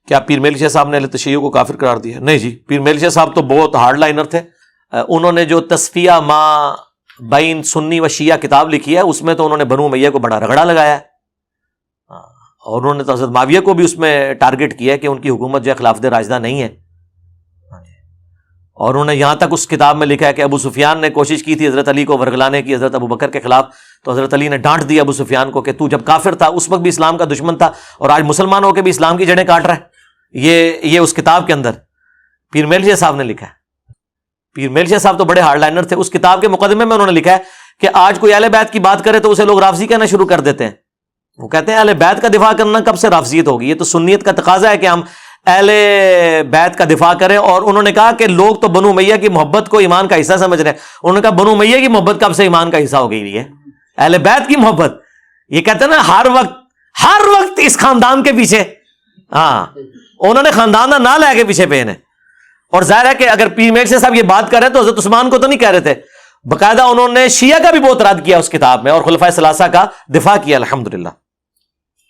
کیا پیر میل شاہ صاحب نے اہل تشیع کو کافر قرار دیا؟ نہیں جی، پیر میل شاہ صاحب تو بہت ہارڈ لائنر تھے. انہوں نے جو تصفیہ ما بین سنی و شیعہ کتاب لکھی ہے اس میں تو انہوں نے بنو امیہ کو بڑا رگڑا لگایا ہے، اور انہوں نے تو حضرت معاویہ کو بھی اس میں ٹارگٹ کیا ہے کہ ان کی حکومت جو ہے خلافت راشدہ نہیں ہے. اور انہوں نے یہاں تک اس کتاب میں لکھا ہے کہ ابو سفیان نے کوشش کی تھی حضرت علی کو ورگلانے کی حضرت ابو بکر کے خلاف، تو حضرت علی نے ڈانٹ دیا ابو سفیان کو کہ تو جب کافر تھا اس وقت بھی اسلام کا دشمن تھا اور آج مسلمان ہو کے بھی اسلام کی جڑیں کاٹ رہا ہے. یہ اس کتاب کے اندر پیر میل شاہ صاحب نے لکھا ہے. پیر میل شاہ صاحب تو بڑے ہارڈ لائنر تھے. اس کتاب کے مقدمے میں انہوں نے لکھا ہے کہ آج کوئی اہل بیت کی بات کرے تو اسے لوگ رافضی کہنا شروع کر دیتے ہیں. وہ کہتے ہیں اہل بیت کا دفاع کرنا کب سے رافضیت ہوگی؟ یہ تو سنیت کا تقاضا ہے کہ ہم اہل بیت کا دفاع کریں. اور انہوں نے کہا کہ لوگ تو بنو امیہ کی محبت کو ایمان کا حصہ سمجھ رہے ہیں. انہوں نے کہا بنو امیہ کی محبت کب سے ایمان کا حصہ ہو گئی ہے؟ اہل بیت کی محبت. یہ کہتے ہیں نا ہر وقت اس خاندان کے پیچھے. ہاں، انہوں نے خاندان کا نام لے کے پیچھے پہ ہیں. اور ظاہر ہے کہ اگر پیر میل شاہ صاحب یہ بات کر رہے تو حضرت عثمان کو تو نہیں کہہ رہے تھے، باقاعدہ انہوں نے شیعہ کا بھی بہت رد کیا اس کتاب میں اور خلفائے ثلاثہ کا دفاع کیا الحمدللہ.